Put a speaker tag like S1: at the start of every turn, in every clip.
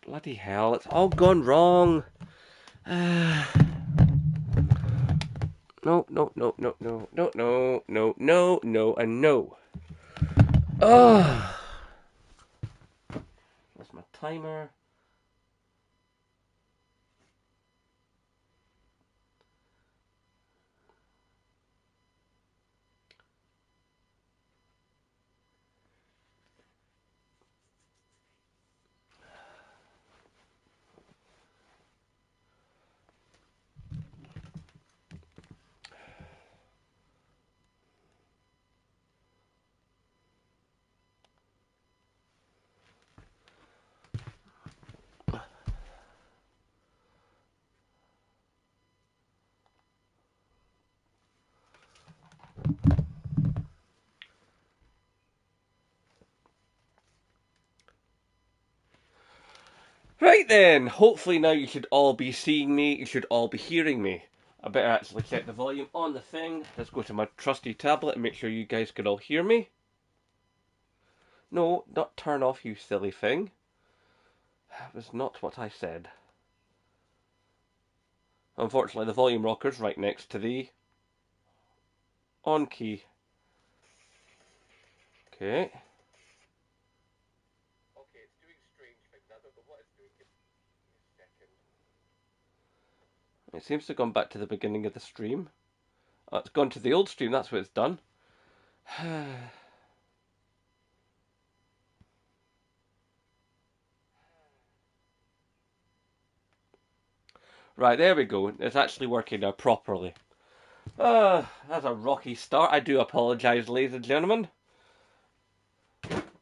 S1: Bloody hell, it's all gone wrong. No, no, no, no, no, no, no, no, no, no, and no. Oh, that's my timer. Right then, hopefully now you should all be seeing me, you should all be hearing me. I better actually check the volume on the thing. Let's go to my trusty tablet and make sure you guys can all hear me. No, not turn off, you silly thing. That was not what I said. Unfortunately, the volume rocker's right next to the on key. Okay. Okay, it's doing strange things. I don't know what it's doing. Give me a second. It seems to have gone back to the beginning of the stream. Oh, it's gone to the old stream, that's what it's done. Right, there we go. It's actually working now properly. That's a rocky start. I do apologise, ladies and gentlemen.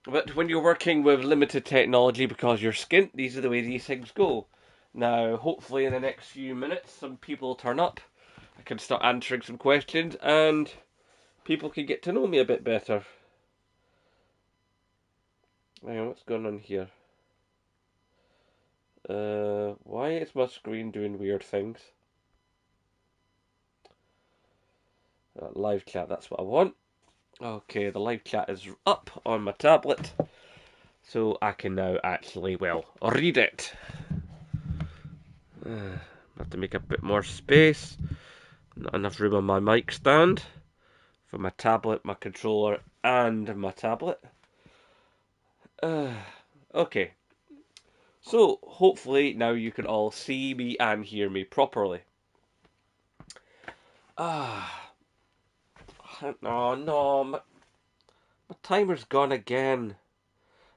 S1: But when you're working with limited technology because you're skint, these are the way these things go. Now, hopefully in the next few minutes, some people will turn up. I can start answering some questions and people can get to know me a bit better. Hang on, what's going on here? Why is my screen doing weird things? Live chat, that's what I want. Okay, the live chat is up on my tablet, so I can now actually, well, read it. Have to make a bit more space. Not enough room on my mic stand for my tablet, my controller, and my tablet. Okay, so hopefully now you can all see me and hear me properly. Oh no, my timer's gone again.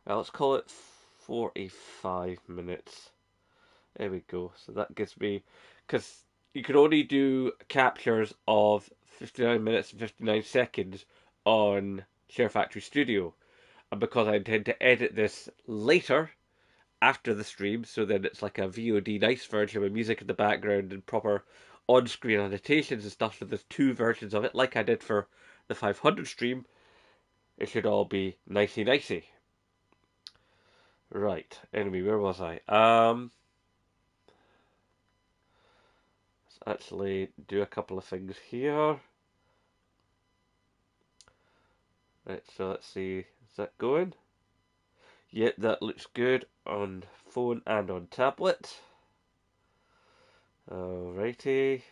S1: Well, let's call it 45 minutes. There we go. So that gives me, because you can only do captures of 59 minutes and 59 seconds on Share Factory Studio. And because I intend to edit this later, after the stream, so then it's like a VOD nice version with music in the background and proper on-screen annotations and stuff, so there's two versions of it, like I did for the 500 stream. It should all be nicey. Right, anyway, where was I? Let's actually do a couple of things here. Right, so let's see, is that going? Yeah, that looks good on phone and on tablet. Alrighty.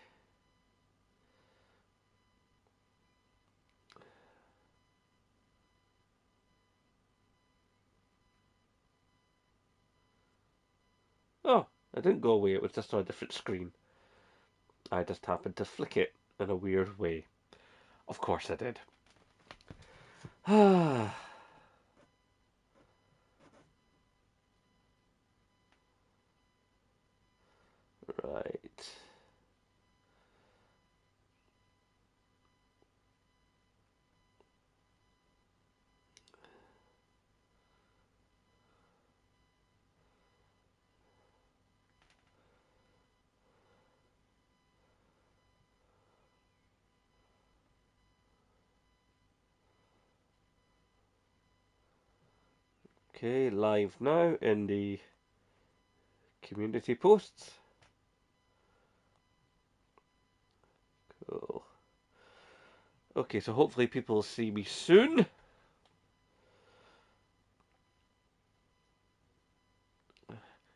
S1: Oh, it didn't go away, it was just on a different screen. I just happened to flick it in a weird way. Of course I did. Ah. Right. Okay, live now in the community posts. Cool. Okay, so hopefully people will see me soon.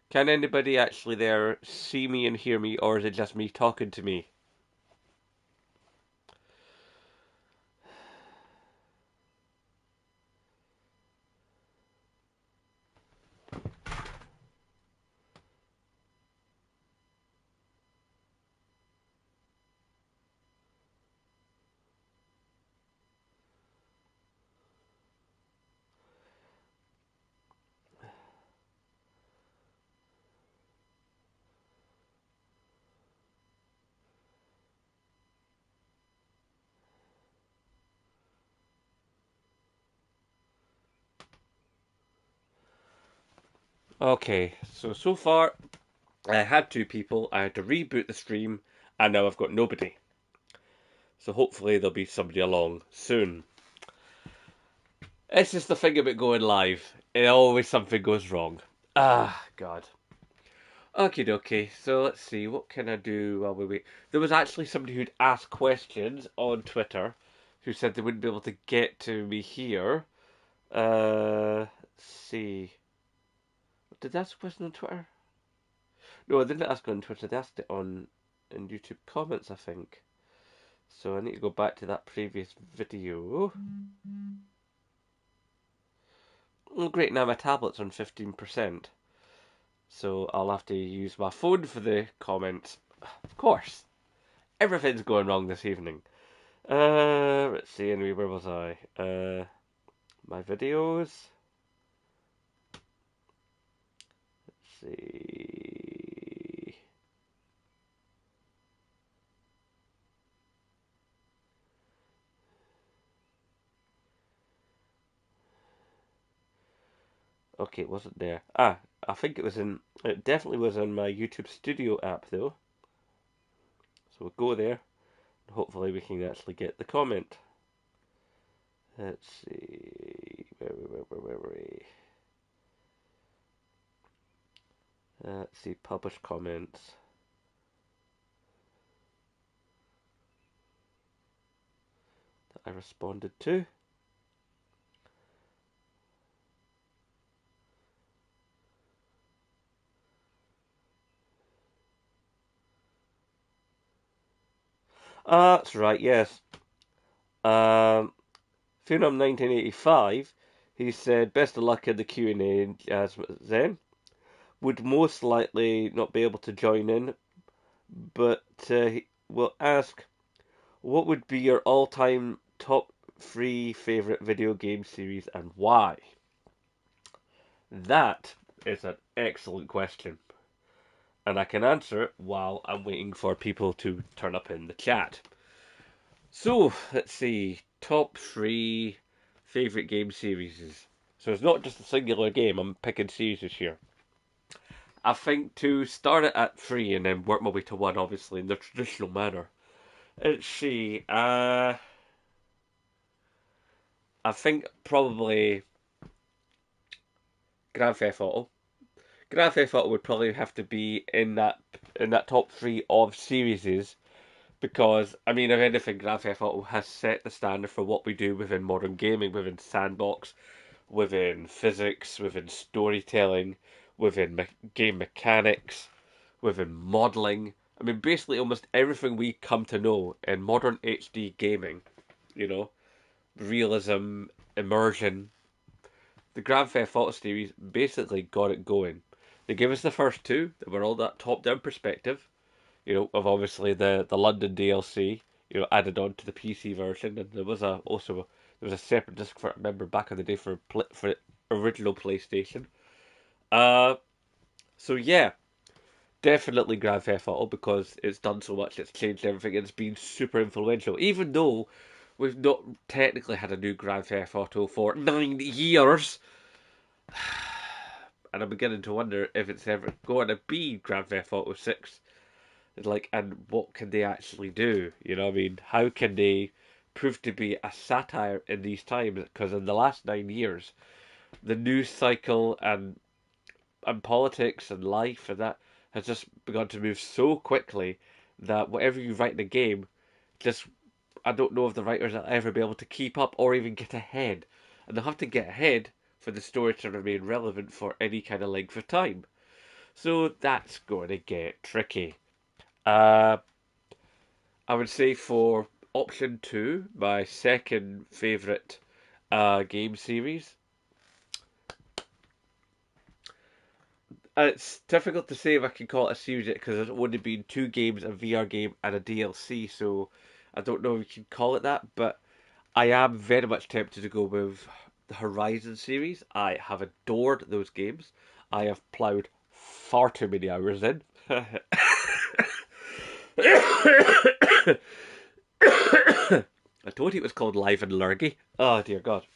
S1: Can anybody actually there see me and hear me, or is it just me talking to me? Okay, so far I had two people, I had to reboot the stream, and now I've got nobody. So hopefully there'll be somebody along soon. It's just the thing about going live. It always something goes wrong. Ah, God. Okie dokie, so let's see, what can I do while we wait? There was actually somebody who'd asked questions on Twitter who said they wouldn't be able to get to me here. Let's see. Did they ask a question on Twitter? No, I didn't ask it on Twitter, they asked it on in YouTube comments, I think. So I need to go back to that previous video. Oh, great, now my tablet's on 15%. So I'll have to use my phone for the comments. Of course. Everything's going wrong this evening. Let's see, anyway, where was I? My videos. Let's see. Okay, it wasn't there. Ah, I think it was in. It definitely was in my YouTube Studio app though. So we'll go there. And hopefully we can actually get the comment. Let's see. Where were we? Let's see. Publish comments. That I responded to. Ah, that's right. Yes. Phenom 1985. He said, "Best of luck in the Q&A, as Zen. Would most likely not be able to join in, but he will ask, what would be your all-time top 3 favourite video game series and why?" That is an excellent question, and I can answer it while I'm waiting for people to turn up in the chat. So, let's see, top 3 favourite game series. So it's not just a singular game, I'm picking series here. I think to start it at 3 and then work my way to 1, obviously, in the traditional manner. Let's see, I think probably Grand Theft Auto. Grand Theft Auto would probably have to be in that top 3 of series because, I mean, if anything, Grand Theft Auto has set the standard for what we do within modern gaming, within sandbox, within physics, within storytelling, within game mechanics, within modeling. I mean, basically almost everything we come to know in modern HD gaming, you know, realism, immersion. The Grand Theft Auto series basically got it going. They gave us the first two that were all that top-down perspective, you know, of obviously the London DLC, you know, added on to the PC version, and there was a separate disc for I remember back in the day for original PlayStation. Uh, so yeah, definitely Grand Theft Auto because it's done so much, it's changed everything, it's been super influential. Even though we've not technically had a new Grand Theft Auto for 9 years, and I'm beginning to wonder if it's ever going to be Grand Theft Auto 6. Like, and what can they actually do? You know what I mean? How can they prove to be a satire in these times? Because in the last 9 years, the news cycle and politics and life and that has just begun to move so quickly that whatever you write in a game, just I don't know if the writers will ever be able to keep up or even get ahead. And they'll have to get ahead for the story to remain relevant for any kind of length of time. So that's going to get tricky. Uh, I would say for option two, my second favourite game series. It's difficult to say if I can call it a series because there's only been two games, a VR game and a DLC, so I don't know if you can call it that, but I am very much tempted to go with the Horizon series. I have adored those games. I have ploughed far too many hours in. I told you it was called Live and Lurgy. Oh dear God.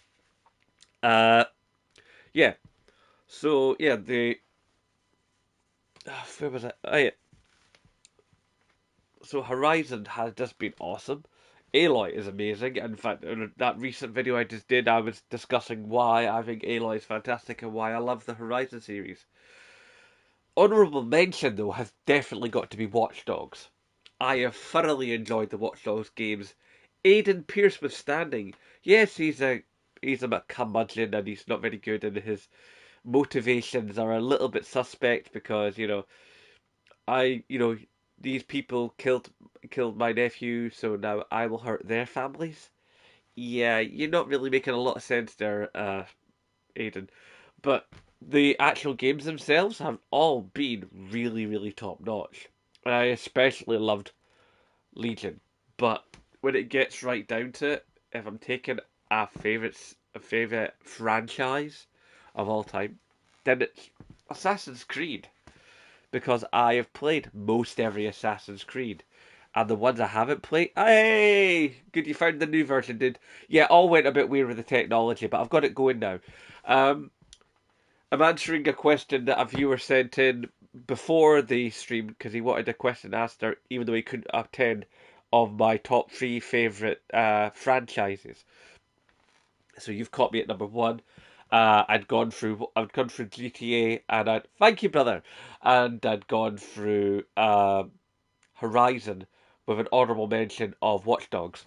S1: Uh, yeah. So yeah, where was it? Oh, yeah. So Horizon has just been awesome. Aloy is amazing. In fact, in that recent video I just did, I was discussing why I think Aloy is fantastic and why I love the Horizon series. Honourable mention, though, has definitely got to be Watch Dogs. I have thoroughly enjoyed the Watch Dogs games. Aiden Pierce withstanding. Yes, he's a curmudgeon and he's not very good, and his motivations are a little bit suspect because I you know these people killed my nephew, so now I will hurt their families. Yeah, you're not really making a lot of sense there, Aiden. But the actual games themselves have all been really, really top notch. I especially loved Legion, but when it gets right down to it, if I'm taking a favorite franchise of all time, then it's Assassin's Creed because I have played most every Assassin's Creed. And the ones I haven't played, hey, good, you found the new version, dude. Yeah, all went a bit weird with the technology, but I've got it going now. Um, I'm answering a question that a viewer sent in before the stream because he wanted a question asked, even though he couldn't attend, of my top three favorite franchises. So you've caught me at number one. I'd gone through GTA, and I'd thank you, brother, and I'd gone through Horizon with an honourable mention of Watch Dogs.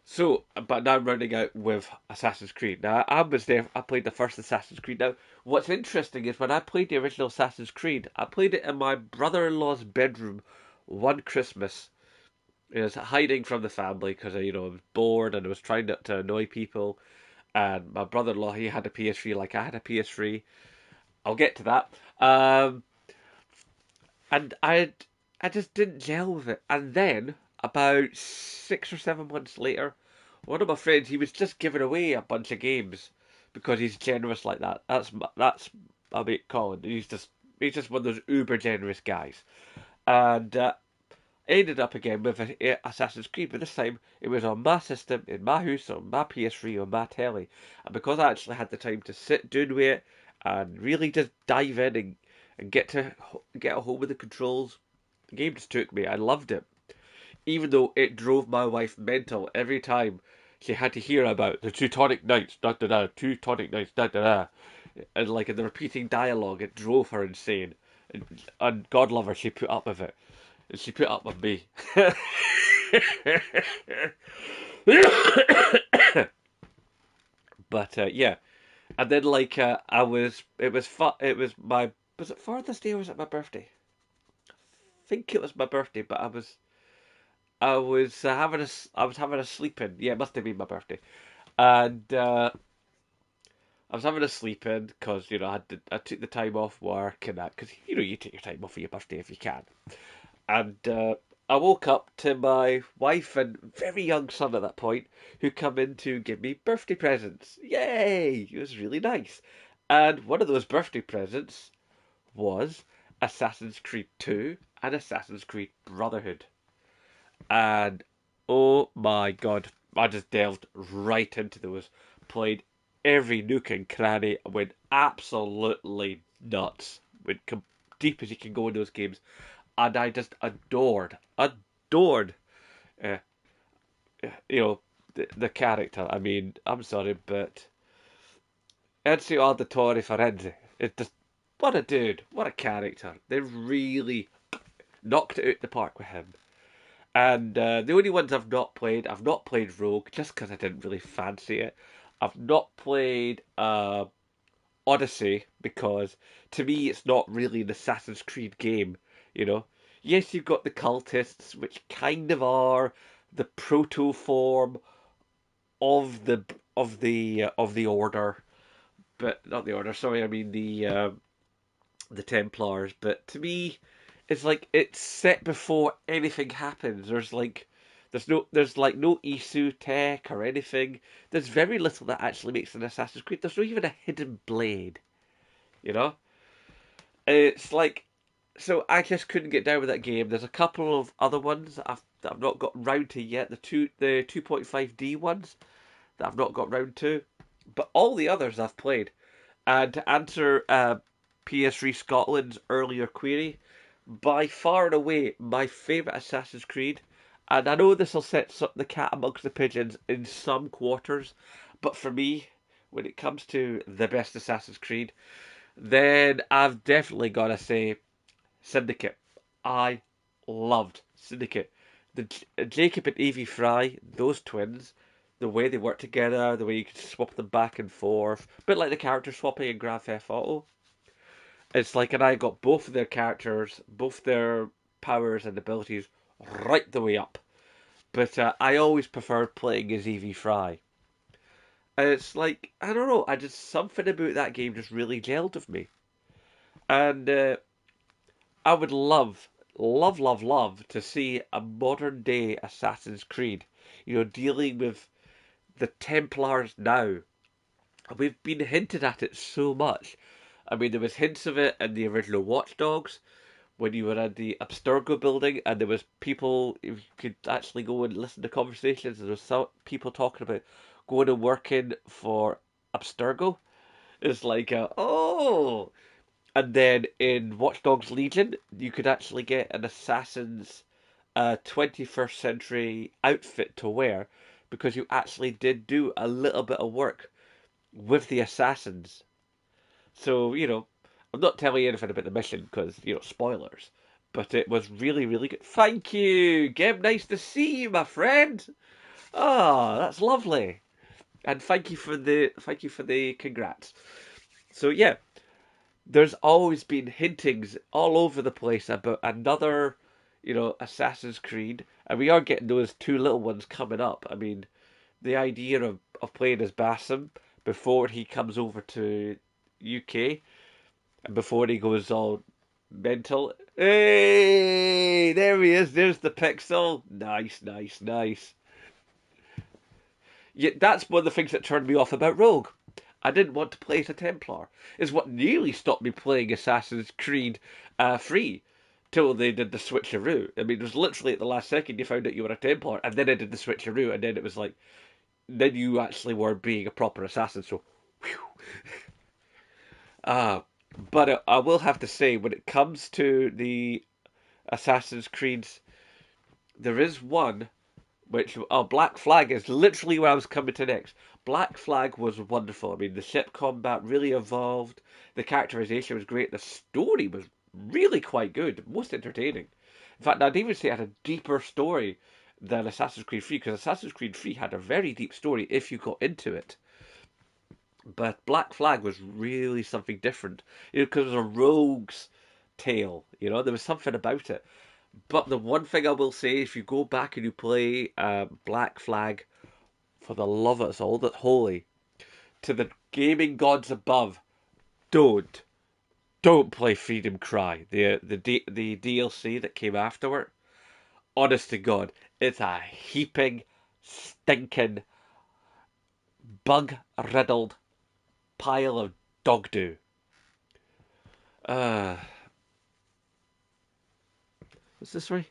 S1: So, but now I'm rounding out with Assassin's Creed. Now, I was there. I played the first Assassin's Creed. Now, what's interesting is when I played the original Assassin's Creed, I played it in my brother-in-law's bedroom one Christmas. I was hiding from the family because I was bored and I was trying not to annoy people. And my brother-in-law, he had a PS3 like I had a PS3. I'll get to that. And I just didn't gel with it. And then about 6 or 7 months later, one of my friends, he was just giving away a bunch of games because he's generous like that. That's my mate Colin. He's just one of those uber generous guys. And ended up again with Assassin's Creed, but this time it was on my system, in my house, on my PS3, on my telly. And because I actually had the time to sit down with it and really just dive in and get a hold of the controls, the game just took me. I loved it, even though it drove my wife mental every time she had to hear about the Teutonic Knights, da da da, Teutonic Knights, da da da, and like in the repeating dialogue, it drove her insane. And God love her, she put up with it. And she put up with me. But yeah, and then like was it Father's Day or was it my birthday? I think it was my birthday, but I was having a sleep in. Yeah, it must have been my birthday, and I was having a sleep in because I took the time off work and that because you take your time off for your birthday if you can. And I woke up to my wife and very young son at that point who come in to give me birthday presents. Yay! It was really nice. And one of those birthday presents was Assassin's Creed 2 and Assassin's Creed Brotherhood. And oh my god, I just delved right into those. Played every nook and cranny, went absolutely nuts. Went deep as you can go in those games. And I just adored, uh, you know, the character. I mean, I'm sorry, but Ezio Auditore Firenze, it just, what a dude, what a character. They really knocked it out the park with him. And the only ones I've not played Rogue just because I didn't really fancy it. I've not played Odyssey because to me it's not really an Assassin's Creed game, you know. Yes, you've got the cultists, which kind of are the proto form of the order, but not the order. Sorry, I mean the Templars. But to me, it's like it's set before anything happens. There's like no Isu tech or anything. There's very little that actually makes an Assassin's Creed. There's not even a hidden blade, you know? It's like so I just couldn't get down with that game. There's a couple of other ones that I've not got round to yet. The 2.5D ones that I've not got round to, but all the others I've played. And to answer PS3 Scotland's earlier query, by far and away my favourite Assassin's Creed, and I know this will set the cat amongst the pigeons in some quarters, but for me, when it comes to the best Assassin's Creed, then I've definitely got to say Syndicate. I loved Syndicate. Jacob and Evie Fry, those twins, the way they work together, the way you can swap them back and forth, a bit like the character swapping in Grand Theft Auto. It's like, and I got both of their characters, both their powers and abilities right the way up. But I always preferred playing as Evie Fry. And it's like, I don't know, I just, something about that game just really gelled with me. And I would love to see a modern day Assassin's Creed, dealing with the Templars now. We've been hinted at it so much. I mean, there was hints of it in the original Watch Dogs when you were at the Abstergo building, and there was people. If you could actually go and listen to conversations, there was some people talking about going and working for Abstergo. It's like, oh, and then in Watch Dogs Legion, you could actually get an assassin's 21st century outfit to wear because you actually did do a little bit of work with the assassins. So, I'm not telling you anything about the mission because, spoilers. But it was really, really good. Thank you, Gib. Nice to see you, my friend. Ah, that's lovely. And thank you for the congrats. So yeah, there's always been hintings all over the place about another, Assassin's Creed, and we are getting those two little ones coming up. I mean, the idea of playing as Bassam before he comes over to UK and before he goes all mental. Hey, there he is. There's the pixel. Nice, nice, nice. Yeah, that's one of the things that turned me off about Rogue. I didn't want to play as a Templar. Is what nearly stopped me playing Assassin's Creed free till they did the switcheroo. I mean, it was literally at the last second you found out you were a Templar, and then I did the switcheroo, and then it was like, then you actually were being a proper assassin. So, whew. Uh, but I will have to say, when it comes to the Assassin's Creeds, there is one which Black Flag is literally where I was coming to next. Black Flag was wonderful. I mean, the ship combat really evolved. The characterization was great. The story was really quite good, most entertaining. In fact, I'd even say it had a deeper story than Assassin's Creed 3 because Assassin's Creed 3 had a very deep story if you got into it. But Black Flag was really something different, because it was a rogue's tale. There was something about it. But the one thing I will say, if you go back and you play Black Flag, for the love of us all that's holy, to the gaming gods above, don't, don't play Freedom Cry, the DLC that came afterward. Honest to God, it's a heaping, stinking, bug-riddled pile of dog do. Uh, what's this way?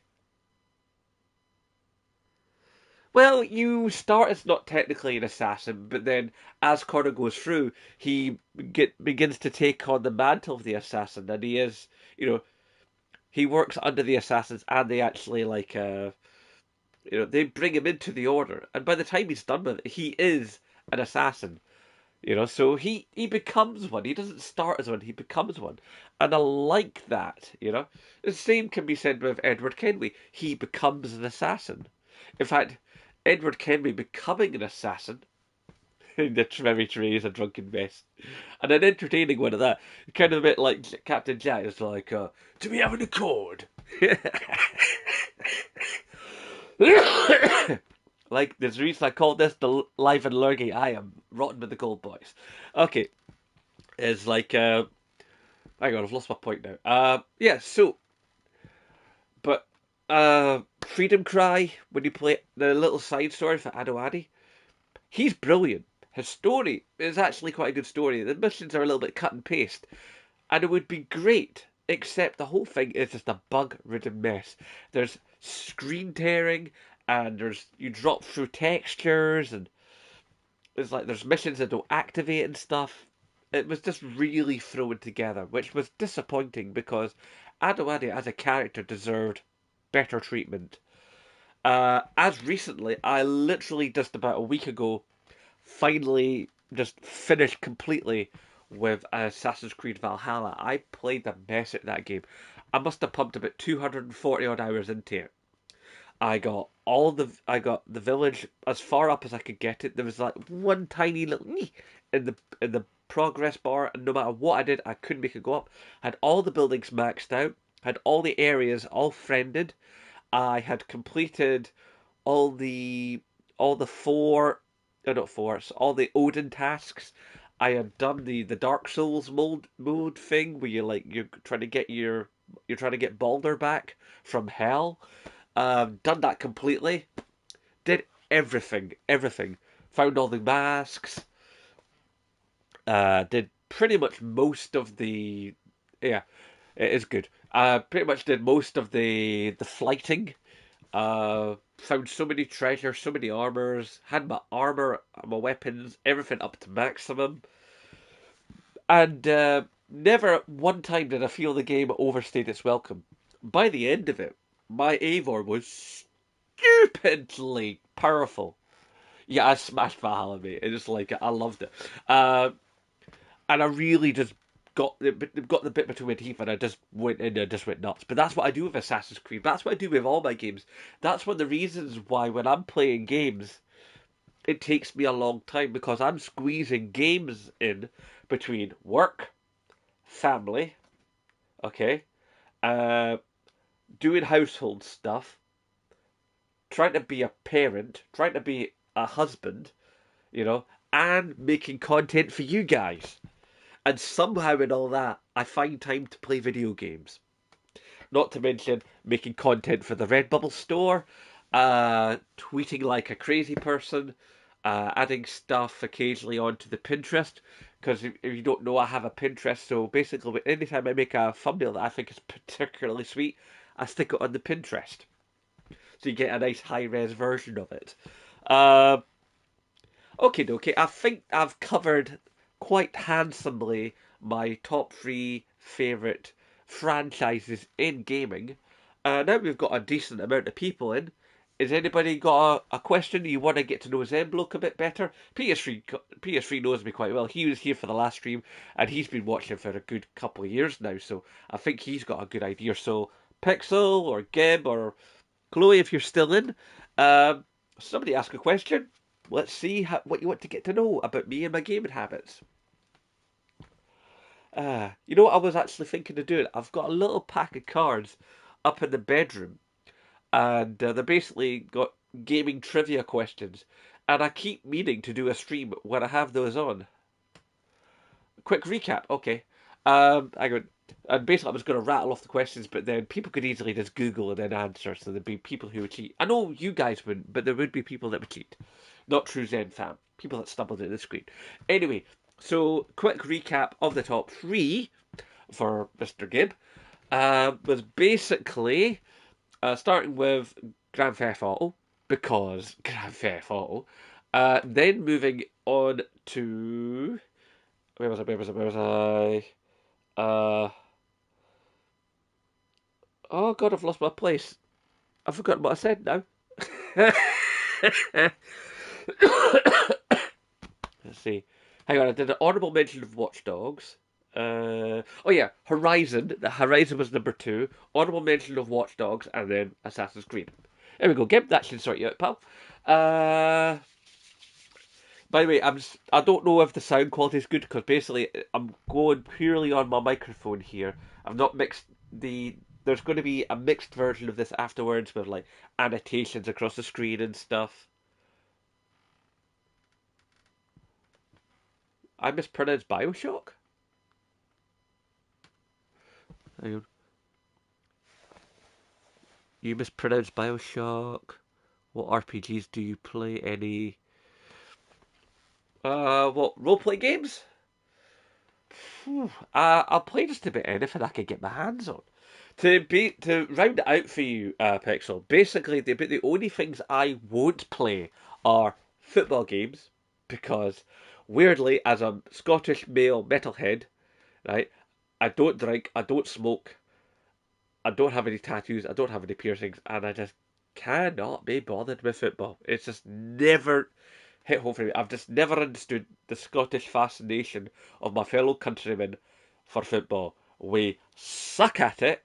S1: Well, you start as not technically an assassin, but then as Connor goes through, he begins to take on the mantle of the assassin, and he is, he works under the assassins, and they actually they bring him into the order, and by the time he's done with it, he is an assassin. So he becomes one. He doesn't start as one, he becomes one. And I like that. The same can be said with Edward Kenway. He becomes an assassin. In fact, Edward Kenway becoming an assassin The very tree is a drunken mess. And an entertaining one of that. Kind of a bit like Captain Jack. It's like, do we have an accord? Like, there's a reason I call this the Live and Lurgy. I am rotten with the cold boys. Okay. It's like, hang on, I've lost my point now. Yeah, so, but, Freedom Cry, when you play the little side story for Adewale, he's brilliant. His story is actually quite a good story. The missions are a little bit cut and paste, and it would be great, except the whole thing is just a bug-ridden mess. There's screen tearing, and you drop through textures, and it's like there's missions that don't activate and stuff. It was just really thrown together, which was disappointing because Adewale as a character deserved better treatment. As recently, I literally just about a week ago finally just finished completely with Assassin's Creed Valhalla. I played the mess at that game. I must have pumped about 240 odd hours into it. I got the village as far up as I could get it. There was like one tiny little in the progress bar, and no matter what I did, I couldn't make it go up. Had all the buildings maxed out, had all the areas all friended. I had completed all the four, not four, all the Odin tasks. I had done the Dark Souls mode thing where you're trying to get you're trying to get Baldur back from hell. Done that completely. Did everything. Found all the masks. Did pretty much most of the, yeah, it is good. Pretty much did most of the flighting. Found so many treasures, so many armors. Had my armor, my weapons, everything up to maximum. And never one time did I feel the game overstayed its welcome. By the end of it, my Eivor was stupidly powerful. Yeah, I smashed Valhalla, mate. It's like I loved it, and I really just got the bit between my teeth, and I just went in and just went nuts. But that's what I do with Assassin's Creed. That's what I do with all my games. That's one of the reasons why when I'm playing games, it takes me a long time because I'm squeezing games in between work, family, okay, uh, doing household stuff, trying to be a parent, trying to be a husband, and making content for you guys. And somehow in all that, I find time to play video games. Not to mention making content for the Redbubble store, tweeting like a crazy person, adding stuff occasionally onto the Pinterest. Because if you don't know, I have a Pinterest. So basically, anytime I make a thumbnail that I think is particularly sweet, I stick it on the Pinterest. So you get a nice high-res version of it. Okay. I think I've covered quite handsomely my top three favourite franchises in gaming. Now we've got a decent amount of people in. Has anybody got a question? You want to get to know ZenBloke a bit better? PS3 knows me quite well. He was here for the last stream, and he's been watching for a good couple of years now, so I think he's got a good idea. So Pixel or Gib or Chloe, if you're still in, somebody ask a question. Let's see what you want to get to know about me and my gaming habits. You know what I was actually thinking of doing? I've got a little pack of cards up in the bedroom, and they're basically got gaming trivia questions. And I keep meaning to do a stream when I have those on. Quick recap, okay. I go, and basically I was going to rattle off the questions, but then people could easily just Google and then answer. So there'd be people who would cheat. I know you guys wouldn't, but there would be people that would cheat. Not true ZenFam. People that stumbled at the screen. Anyway, so quick recap of the top three for Mr. Gibb was basically starting with Grand Theft Auto, because Grand Theft Auto. Then moving on to... Where was I? Oh god, I've lost my place. I've forgotten what I said now. Let's see. Hang on, I did an honourable mention of Watch Dogs. Oh yeah, Horizon. The Horizon was number 2. Honourable mention of Watch Dogs, and then Assassin's Creed. There we go, Gib. That should sort you out, pal. By the way, I don't know if the sound quality is good because basically I'm going purely on my microphone here. I've not mixed the. There's going to be a mixed version of this afterwards with like annotations across the screen and stuff. I mispronounced Bioshock. Hang on. You mispronounced Bioshock. What RPGs do you play? Any? What role-play games? I'll play just about anything I can get my hands on. To round it out for you, Pixel. Basically, the only things I won't play are football games because, weirdly, as a Scottish male metalhead, right, I don't drink, I don't smoke, I don't have any tattoos, I don't have any piercings, and I just cannot be bothered with football. It's just never hit home for me. I've just never understood the Scottish fascination of my fellow countrymen for football. We suck at it,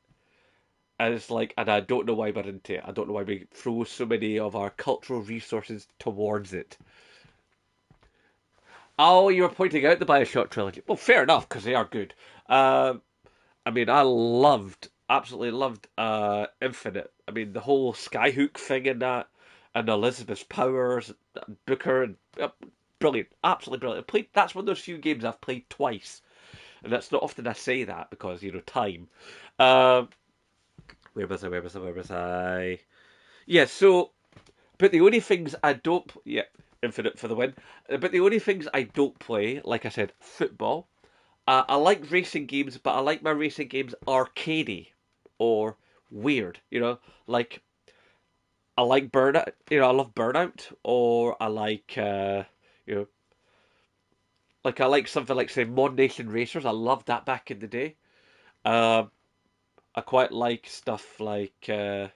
S1: and it's like, and I don't know why we're into it. I don't know why we throw so many of our cultural resources towards it. Oh, you were pointing out the Bioshock trilogy. Well, fair enough, because they are good. I mean, I absolutely loved Infinite. I mean, the whole Skyhook thing in that, and Elizabeth Powers, Booker, and brilliant, absolutely brilliant. That's one of those few games I've played twice, and that's not often I say that because time. Um, where was I? Where was I? Where was I? Yeah. So, but the only things I don't, yeah, Infinite for the win. But the only things I don't play, like I said, football. I like racing games, but I like my racing games arcadey or weird. Like I like Burnout. I love Burnout, or I like you know, like I like something like say Mod Nation Racers. I loved that back in the day. Um, I quite like stuff like you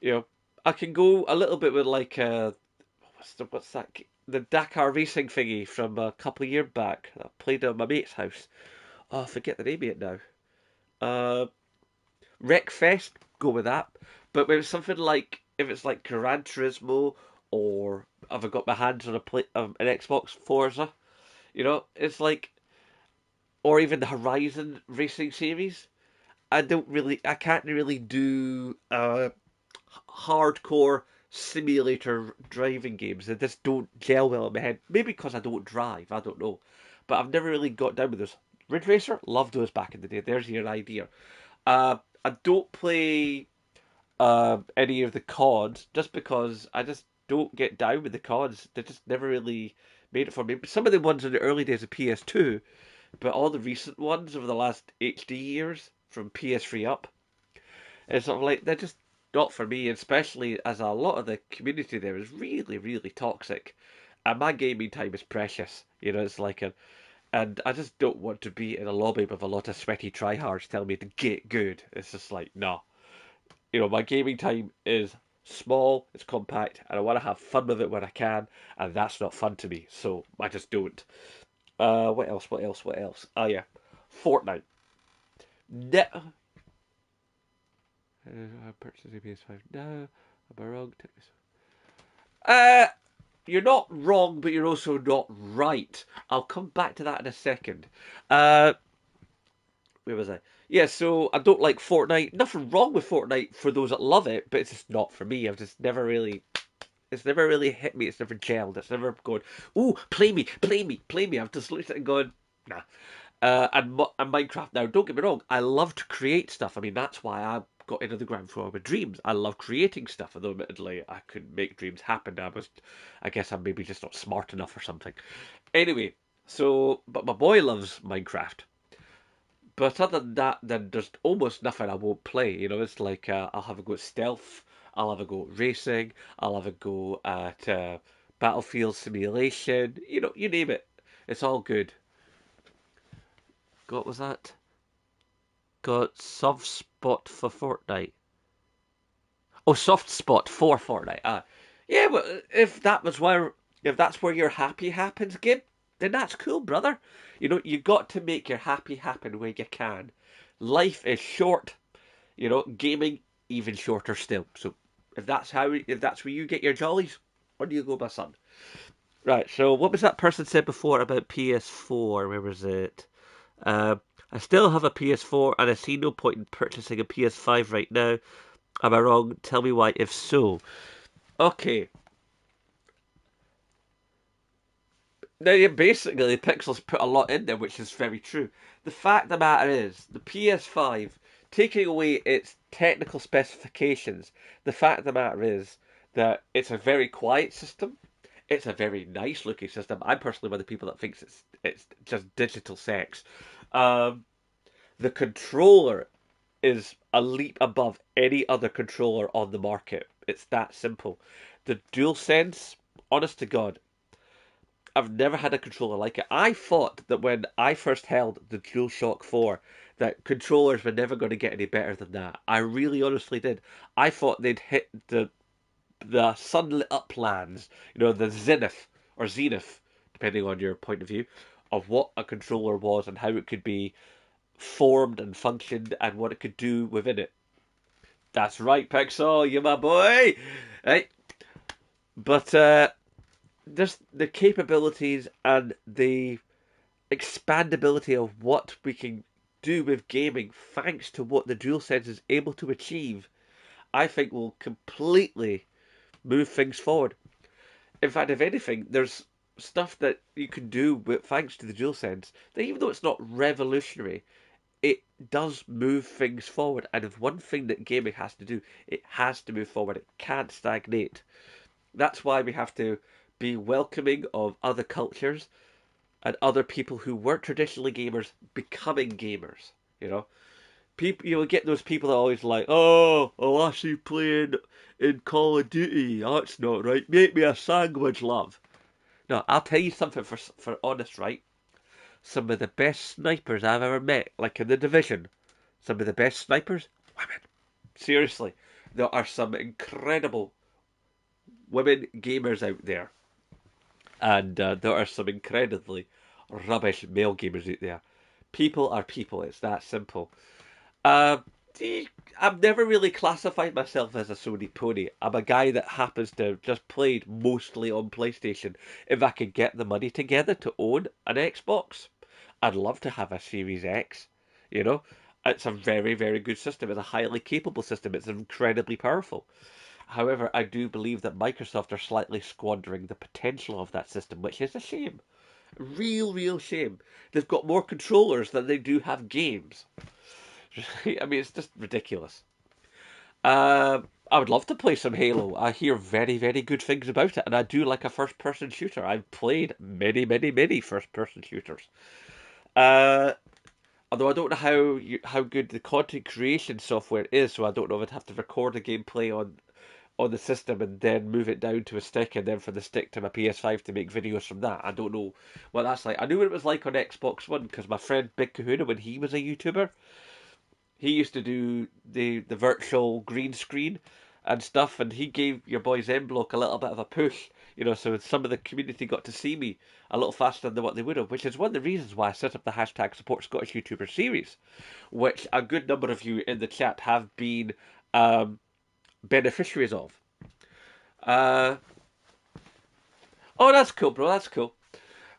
S1: know, I can go a little bit with like what's that? The Dakar racing thingy from a couple of years back. I played at my mate's house. Oh, I forget the name of it now. Uh, Wreckfest, go with that. But when it's something like, if it's like Gran Turismo, or have I got my hands on an Xbox Forza, it's like, or even the Horizon Racing series. I can't really do hardcore simulator driving games. They just don't gel well in my head. Maybe because I don't drive, I don't know. But I've never really got down with those. Ridge Racer, loved those back in the day. There's your idea. I don't play any of the CODs just because I just don't get down with the CODs. They just never really made it for me. But some of the ones in the early days of PS2, but all the recent ones over the last HD years from PS3 up, it's sort of like they're just not for me, especially as a lot of the community there is really, really toxic. And my gaming time is precious. It's like and I just don't want to be in a lobby with a lot of sweaty tryhards telling me to get good. It's just like, no. My gaming time is small, it's compact, and I want to have fun with it when I can, and that's not fun to me, so I just don't. What else? What else? What else? Oh yeah, Fortnite. Ne- I purchased a PS5. No, am I wrong? Uh, you're not wrong, but you're also not right. I'll come back to that in a second. Uh, where was I? Yeah, so I don't like Fortnite. Nothing wrong with Fortnite for those that love it, but it's just not for me. I've just never really. It's never really hit me. It's never gelled. It's never gone, ooh, play me, play me, play me. I've just looked at it and gone, nah. And Minecraft. Now, don't get me wrong. I love to create stuff. I mean, that's why I got into the ground floor with dreams. I love creating stuff. Although, admittedly, I couldn't make dreams happen. I guess I'm maybe just not smart enough or something. Anyway, but my boy loves Minecraft. But other than that, then there's almost nothing I won't play. It's like I'll have a go at stealth, I'll have a go at racing, I'll have a go at battlefield simulation. You name it. It's all good. What was that? Got soft spot for Fortnite. Oh, soft spot for Fortnite. Yeah, but if that's where your happy happens, Gib, then that's cool, brother. You got to make your happy happen where you can. Life is short. Gaming even shorter still. So if that's where you get your jollies, on you go, my son. Right, so what was that person said before about PS4? Where was it? Um, I still have a PS4 and I see no point in purchasing a PS5 right now. Am I wrong? Tell me why if so. Okay, now yeah, basically Pixel's put a lot in there, which is very true. The fact of the matter is, the PS5, taking away its technical specifications, the fact of the matter is that it's a very quiet system. It's a very nice looking system. I'm personally one of the people that thinks it's just digital sex. Um, the controller is a leap above any other controller on the market. It's that simple. The DualSense, honest to God, I've never had a controller like it. I thought that when I first held the DualShock 4 that controllers were never going to get any better than that. I really honestly did. I thought they'd hit the sunlit uplands, the zenith or zenith, depending on your point of view, of what a controller was and how it could be formed and functioned and what it could do within it. That's right, Pixel, you my boy. Right, but just the capabilities and the expandability of what we can do with gaming, thanks to what the DualSense is able to achieve, I think will completely move things forward. In fact, if anything, there's stuff that you can do with thanks to the DualSense that even though it's not revolutionary, it does move things forward. And if one thing that gaming has to do, it has to move forward. It can't stagnate. That's why we have to be welcoming of other cultures and other people who weren't traditionally gamers becoming gamers. You know, people you will get those people that are always like, oh, I see you playing in Call of Duty. That's not right. Make me a sandwich, love. No, I'll tell you something for honest, right? Some of the best snipers I've ever met, like in the Division, some of the best snipers, women. Seriously, there are some incredible women gamers out there, and there are some incredibly rubbish male gamers out there. People are people. It's that simple. Uh, I've never really classified myself as a Sony pony. I'm a guy that happens to have just played mostly on PlayStation. If I could get the money together to own an Xbox, I'd love to have a Series X. You know, it's a very, very good system. It's a highly capable system. It's incredibly powerful. However, I do believe that Microsoft are slightly squandering the potential of that system, which is a shame. Real, real shame. They've got more controllers than they do have games. I mean, it's just ridiculous. I would love to play some Halo. I hear very, very good things about it, and I do like a first-person shooter. I've played many, many, many first-person shooters. Uh, Although I don't know how good the content creation software is, so I don't know if I'd have to record a gameplay on the system and then move it down to a stick, and then from the stick to my PS5 to make videos from that. I don't know what that's like. I knew what it was like on Xbox One because my friend Big Kahuna, when he was a YouTuber, he used to do the virtual green screen and stuff, and he gave your boy Zemblock a little bit of a push, so some of the community got to see me a little faster than what they would have, which is one of the reasons why I set up the hashtag Support Scottish YouTuber series, which a good number of you in the chat have been beneficiaries of. Uh, oh, that's cool, bro. That's cool.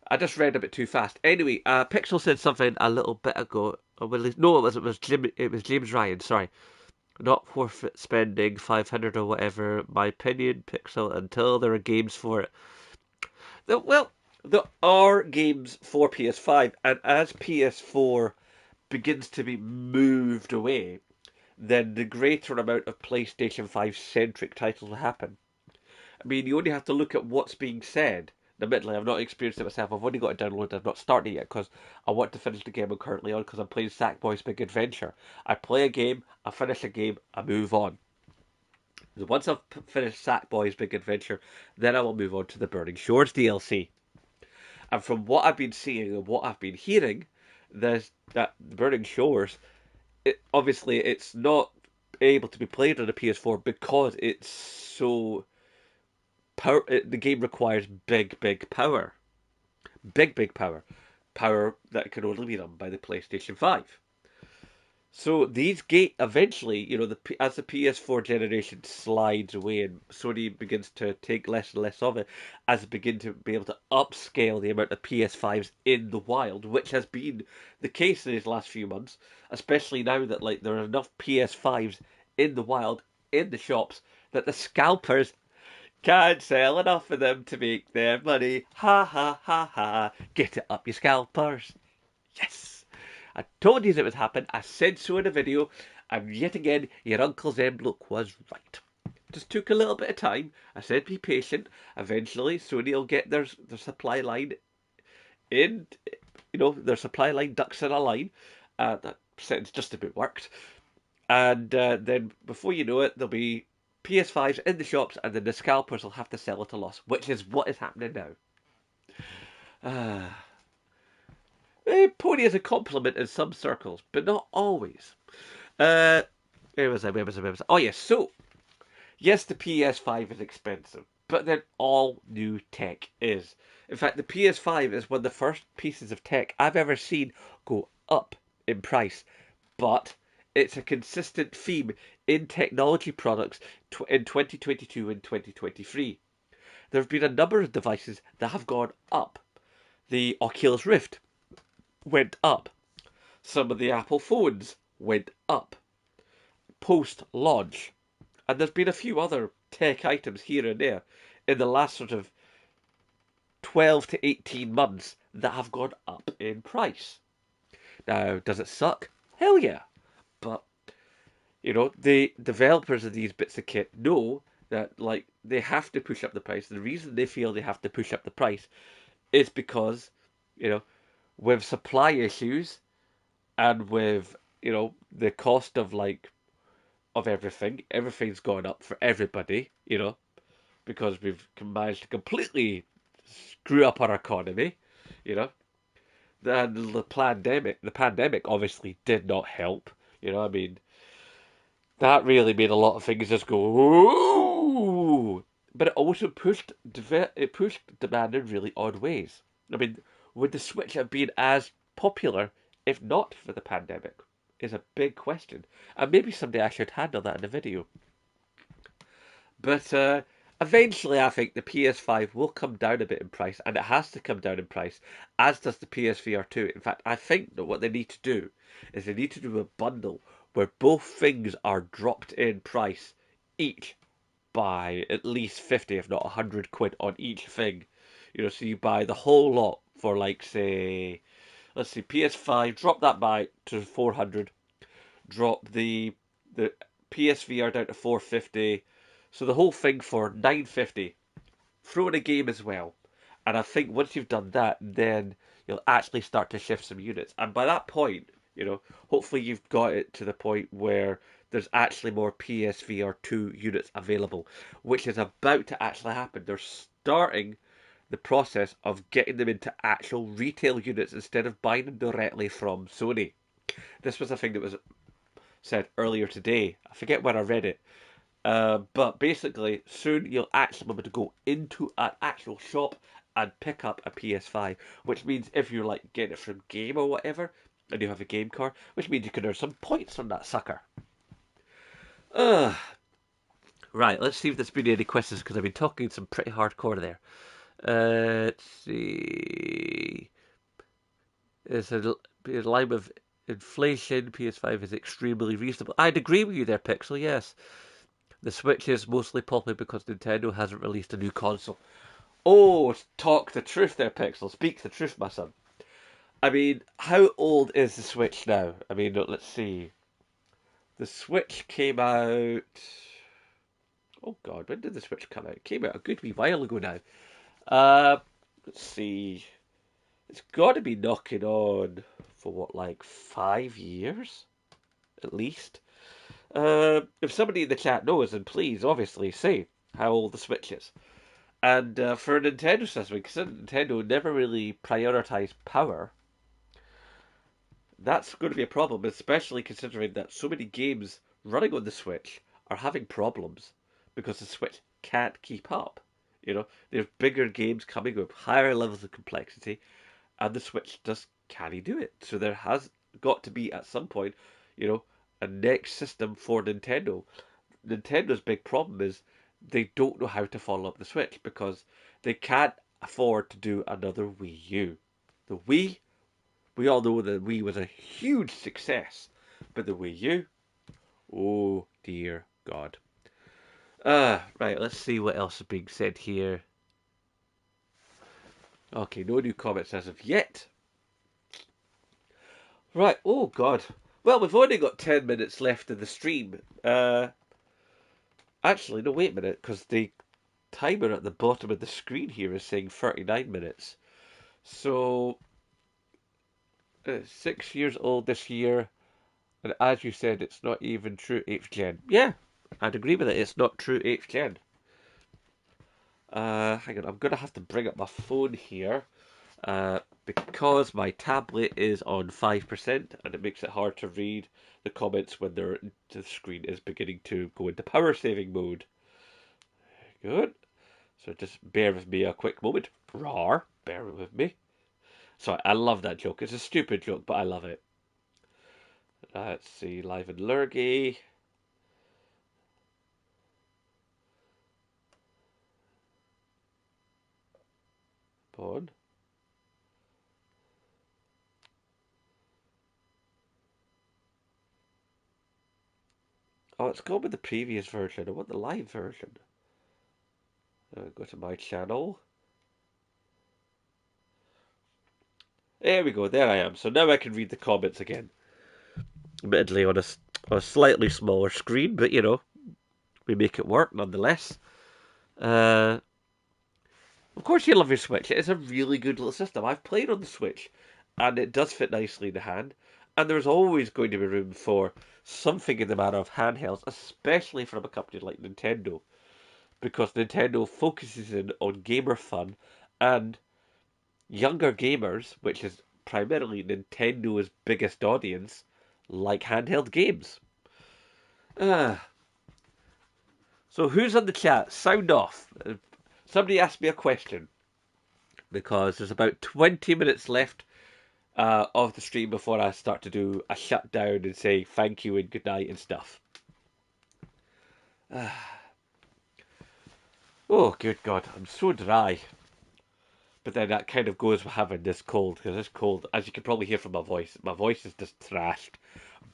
S1: I just read a bit too fast. Anyway, Pixel said something a little bit ago. Well, no, it was James Ryan. Sorry, not worth spending 500 or whatever. My opinion, Pixel, until there are games for it. Well, there are games for PS5, and as PS4 begins to be moved away, then the greater amount of PlayStation 5 centric titles will happen. I mean, you only have to look at what's being said. Admittedly, I've not experienced it myself. I've only got it downloaded. I've not started it yet because I want to finish the game I'm currently on because I'm playing Sackboy's Big Adventure. I play a game, I finish a game, I move on. Once I've finished Sackboy's Big Adventure, then I will move on to the Burning Shores DLC. And from what I've been seeing and what I've been hearing, there's that Burning Shores, obviously it's not able to be played on a PS4 because it's so power. The game requires big, big power, big, big power that can only be done by the PlayStation 5. So these gate eventually, as the PS4 generation slides away and Sony begins to take less and less of it, as they begin to be able to upscale the amount of PS5s in the wild, which has been the case in these last few months, especially now that like there are enough PS5s in the wild in the shops that the scalpers can't sell enough of them to make their money. Ha ha ha ha! Get it up, you scalpers! Yes! I told you it would happen. I said so in a video, and yet again, your Uncle Zen look was right. Just took a little bit of time. I said be patient. Eventually, Sony will get their supply line in, their supply line ducks in a line. That sentence just about worked. And then before you know it, there'll be PS5s in the shops, and then the scalpers will have to sell at a loss, which is what is happening now. Ah. Pony is a compliment in some circles, but not always. Uh, where was I? Oh, yes. So, yes, the PS5 is expensive, but then all new tech is. In fact, the PS5 is one of the first pieces of tech I've ever seen go up in price, but it's a consistent theme in technology products in 2022 and 2023. There have been a number of devices that have gone up. The Oculus Rift went up. Some of the Apple phones went up post-launch. And there's been a few other tech items here and there in the last sort of 12 to 18 months that have gone up in price. Now, does it suck? Hell yeah. But, the developers of these bits of kit know that, like, they have to push up the price. The reason they feel they have to push up the price is because, you know, with supply issues and with, the cost of, like, of everything's gone up for everybody, because we've managed to completely screw up our economy, you know. And the pandemic obviously did not help. I mean, that really made a lot of things just go, ooh! But it also pushed demand in really odd ways. I mean, would the Switch have been as popular if not for the pandemic? Is a big question. And maybe someday I should handle that in a video. But eventually, I think the PS5 will come down a bit in price, and it has to come down in price, as does the PSVR 2. In fact, I think that what they need to do is they need to do a bundle where both things are dropped in price each by at least 50, if not 100 quid on each thing. So you buy the whole lot for, like, say, let's see, PS5, drop that by to 400, drop the PSVR down to 450. So the whole thing for 950. Throw in a game as well. And I think once you've done that, then you'll actually start to shift some units. And by that point, hopefully you've got it to the point where there's actually more PSVR 2 units available, which is about to actually happen. They're starting the process of getting them into actual retail units instead of buying them directly from Sony. This was a thing that was said earlier today. I forget where I read it. But basically, soon you'll actually be able to go into an actual shop and pick up a PS5, which means if you're like getting it from Game or whatever, and you have a game card, which means you can earn some points on that sucker. Uh, right, let's see if there's been any questions because I've been talking some pretty hardcore there. Let's see. It's in line with inflation. PS5 is extremely reasonable. I'd agree with you there, Pixel. Yes. The Switch is mostly popular because Nintendo hasn't released a new console. Oh, talk the truth there, Pixel. Speak the truth, my son. I mean, how old is the Switch now? I mean, let's see. The Switch came out. Oh God, when did the Switch come out? It came out a good wee while ago now. Uh, let's see. It's got to be knocking on for what, like 5 years, at least. If somebody in the chat knows, then please, obviously, say how old the Switch is. And for a Nintendo system, because Nintendo never really prioritized power, that's going to be a problem, especially considering that so many games running on the Switch are having problems because the Switch can't keep up. There's bigger games coming with higher levels of complexity, and the Switch just can't do it. So there has got to be, at some point, you know, a next system for Nintendo. Nintendo's big problem is they don't know how to follow up the Switch because they can't afford to do another Wii U. The Wii, we all know the Wii was a huge success, but the Wii U, oh dear God. Right, let's see what else is being said here. Okay, no new comments as of yet. Right, oh God. Well, we've only got 10 minutes left of the stream. Actually, no, wait a minute, because the timer at the bottom of the screen here is saying 39 minutes. So, 6 years old this year, and as you said, it's not even true 8th gen. Yeah, I'd agree with it. It's not true 8th gen. Hang on, I'm going to have to bring up my phone here because my tablet is on 5% and it makes it hard to read the comments when the screen is beginning to go into power saving mode. Good. So just bear with me a quick moment. Rawr, bear with me. Sorry, I love that joke. It's a stupid joke, but I love it. Let's see, live in Lurgy. On. Oh, it's gone with the previous version. I want the live version. Go to my channel. There we go. There I am. So now I can read the comments again. Admittedly on a slightly smaller screen, but you know, we make it work nonetheless. Of course you love your Switch. It is a really good little system. I've played on the Switch, and it does fit nicely in the hand. And there's always going to be room for something in the matter of handhelds, especially from a company like Nintendo, because Nintendo focuses in on gamer fun and younger gamers, which is primarily Nintendo's biggest audience, like handheld games. So who's on the chat? Sound off. Somebody asked me a question because there's about 20 minutes left of the stream before I start to do a shutdown and say thank you and good night and stuff. Oh, good God, I'm so dry. But then that kind of goes with having this cold, because this cold, as you can probably hear from my voice is just trashed.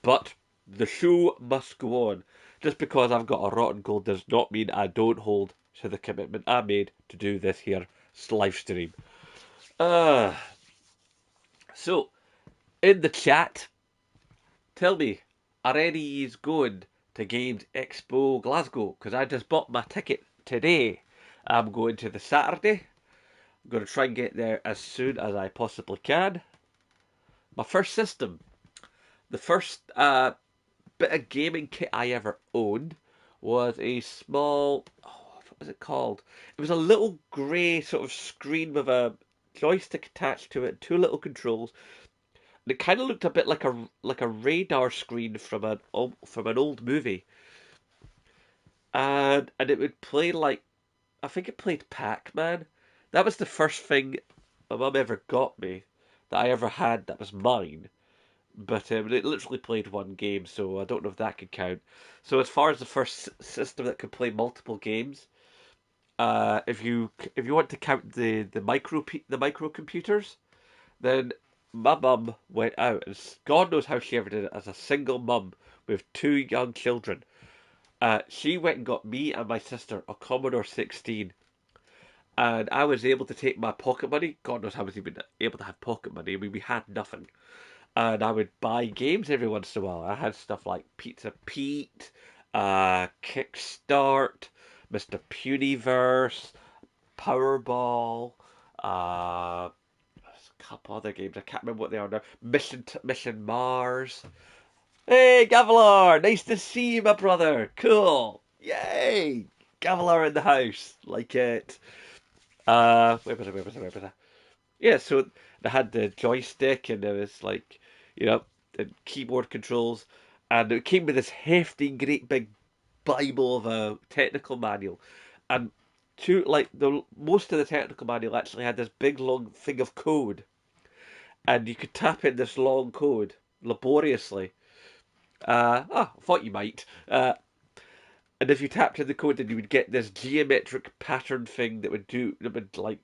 S1: But the show must go on. Just because I've got a rotten cold does not mean I don't hold to the commitment I made to do this here live stream. So, in the chat, tell me, are any going to Games Expo Glasgow? Because I just bought my ticket today. I'm going to the Saturday. I'm going to try and get there as soon as I possibly can. My first system. The first bit of gaming kit I ever owned was a small... Oh, what was it called? It was a little grey sort of screen with a joystick attached to it, two little controls. And it kind of looked a bit like a radar screen from an old movie. And it would play like... I think it played Pac-Man. That was the first thing my mum ever got me that I ever had that was mine. But it literally played one game, so I don't know if that could count. So as far as the first system that could play multiple games, if you want to count the microcomputers, then my mum went out, and God knows how she ever did it as a single mum with two young children. She went and got me and my sister a Commodore 16. And I was able to take my pocket money. God knows how I was even able to have pocket money. I mean, we had nothing. And I would buy games every once in a while. I had stuff like Pizza Pete, Kickstart, Mr. Punyverse, Powerball, a couple other games. I can't remember what they are now. Mission Mars. Hey, Gavilar! Nice to see you, my brother. Cool. Yay! Gavilar in the house. Like it. Where was I? Yeah, so they had the joystick and there was like, you know, the keyboard controls, and it came with this hefty, great big Bible of a technical manual, and most of the technical manual actually had this big long thing of code, and you could tap in this long code laboriously, I thought you might. And if you tapped in the code, then you would get this geometric pattern thing that would like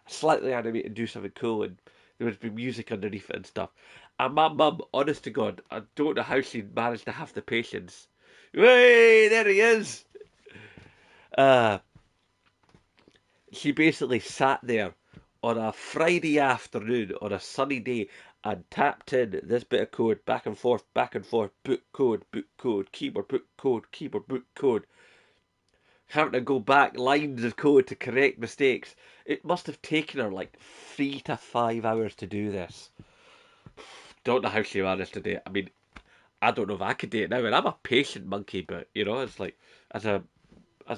S1: slightly animate and do something cool, and there would be music underneath it and stuff. And my mum, honest to God, I don't know how she managed to have the patience. Hey, there he is. Uh, she basically sat there on a Friday afternoon on a sunny day and tapped in this bit of code back and forth, book code, keyboard, book code, having to go back lines of code to correct mistakes. It must have taken her like 3 to 5 hours to do this. Don't know how she managed to do it. I mean, I don't know if I could do it now, and I'm a patient monkey, but you know, it's like as a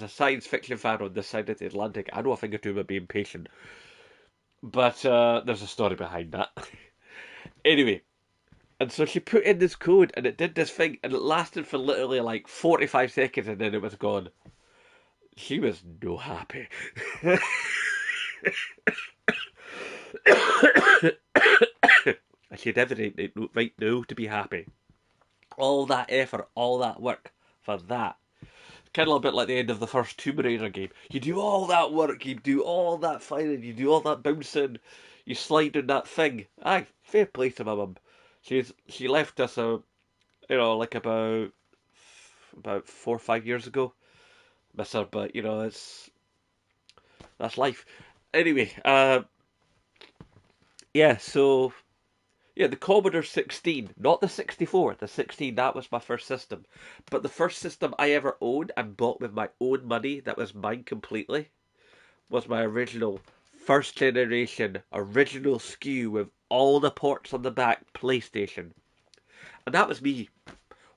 S1: science fiction fan on this side of the Atlantic, I know a thing or two about being patient. But there's a story behind that. Anyway, and so she put in this code, and it did this thing, and it lasted for literally like 45 seconds, and then it was gone. She was no happy. She had every right now to be happy. All that effort, all that work for that. Kind of a little bit like the end of the first Tomb Raider game. You do all that work, you do all that fighting, you do all that bouncing, you slide down that thing. Aye, fair play to my mum. She left us like about 4 or 5 years ago. Miss her, but that's life. Anyway, yeah, so yeah, the Commodore 16, not the 64. The 16, that was my first system. But the first system I ever owned and bought with my own money, that was mine completely, was my original first generation, original SKU with all the ports on the back PlayStation. And that was me.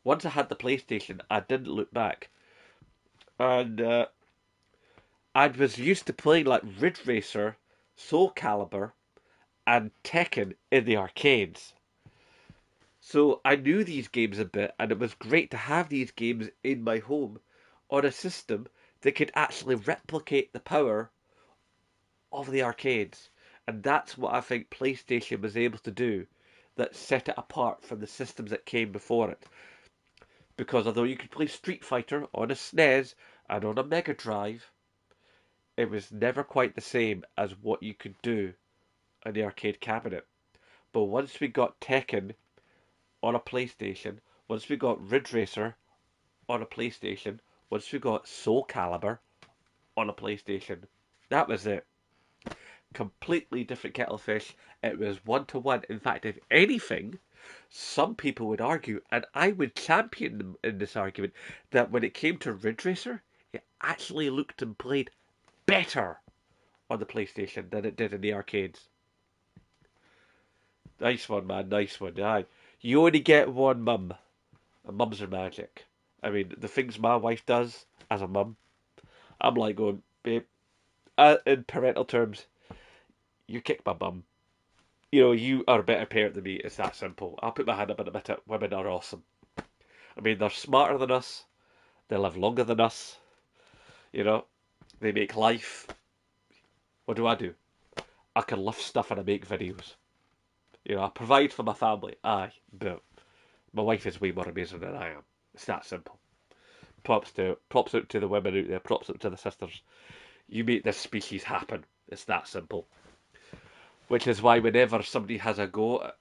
S1: Once I had the PlayStation, I didn't look back. And I was used to playing like Ridge Racer, Soul Calibur, and Tekken in the arcades. So I knew these games a bit, and it was great to have these games in my home on a system that could actually replicate the power of the arcades. And that's what I think PlayStation was able to do that set it apart from the systems that came before it. Because although you could play Street Fighter on a SNES and on a Mega Drive, it was never quite the same as what you could do in the arcade cabinet. But once we got Tekken on a PlayStation, once we got Ridge Racer on a PlayStation, once we got Soul Calibur on a PlayStation, that was it. Completely different kettle of fish. It was 1-to-1. In fact, if anything, some people would argue, and I would champion them in this argument, that when it came to Ridge Racer, it actually looked and played better on the PlayStation than it did in the arcades. Nice one, man. Nice one. Aye. You only get one mum, and mums are magic. I mean, the things my wife does as a mum, I'm like going, babe, in parental terms, you kick my bum. You are a better parent than me. It's that simple. I'll put my hand up and admit it. Women are awesome. I mean, they're smarter than us. They live longer than us. You know, they make life. What do? I can lift stuff and I make videos. I provide for my family. Aye, but my wife is way more amazing than I am. It's that simple. Props out to the women out there. Props out to the sisters. You make this species happen. It's that simple. Which is why whenever somebody has a go at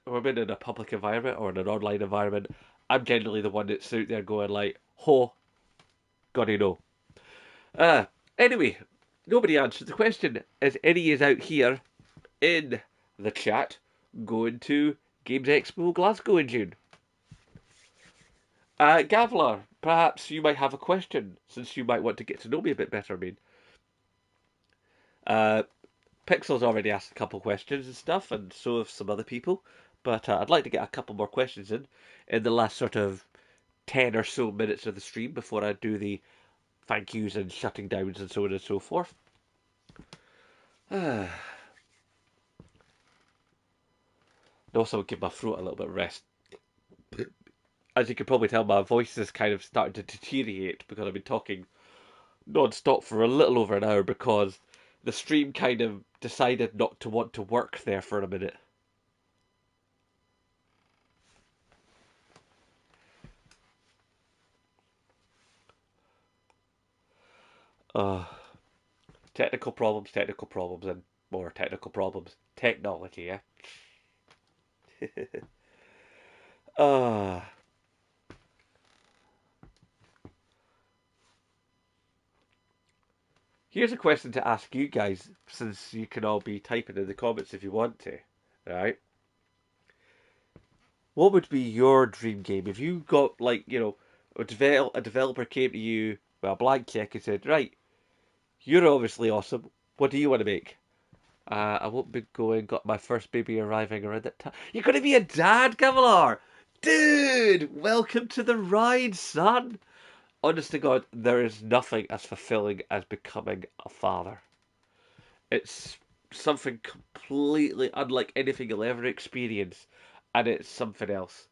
S1: women in a public environment or in an online environment, I'm generally the one that's out there going like, ho, gotta know. Anyway, nobody answered the question. Is any is out here in the chat going to Games Expo Glasgow in June? Gavlar, perhaps you might have a question, since you might want to get to know me a bit better, I mean. Pixel's already asked a couple questions and stuff, and so have some other people. But I'd like to get a couple more questions in the last sort of 10 or so minutes of the stream before I do the thank yous and shutting downs and so on and so forth. And also give my throat a little bit of rest. As you can probably tell, my voice is kind of starting to deteriorate because I've been talking non-stop for a little over an hour because the stream kind of decided not to want to work there for a minute. Uh, technical problems, and more technical problems. Technology, yeah. uh, Here's a question to ask you guys, since you can all be typing in the comments if you want to. Right? What would be your dream game if you got like a developer came to you with a blank check and said, right, you're obviously awesome. What do you want to make? I won't be going. Got my first baby arriving around that time. You're going to be a dad, Gavilar, dude. Welcome to the ride, son. Honest to God, there is nothing as fulfilling as becoming a father. It's something completely unlike anything you'll ever experience, and it's something else.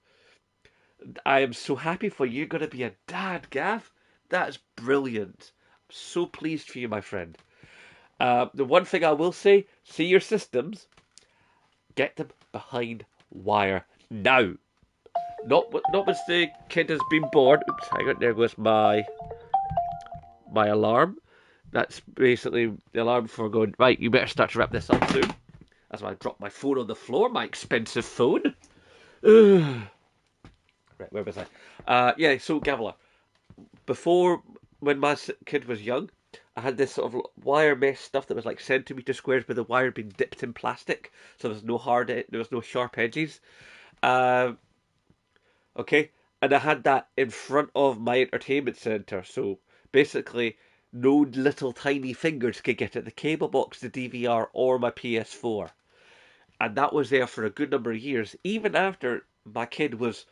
S1: I am so happy for you. You're going to be a dad, Gav. That's brilliant. I'm so pleased for you, my friend. The one thing I will say, see your systems, get them behind wire now. Not once the kid has been born. Oops, hang on, there goes my alarm. That's basically the alarm for going, right, you better start to wrap this up soon. That's why I dropped my phone on the floor, my expensive phone. Right, where was I? Yeah, so Gavila, before, when my kid was young, I had this sort of wire mesh stuff that was like centimeter squares with the wire being dipped in plastic, so there was no there was no sharp edges. Uh, okay, and I had that in front of my entertainment center, so basically no little tiny fingers could get at the cable box, the DVR, or my PS4. And that was there for a good number of years, even after my kid was,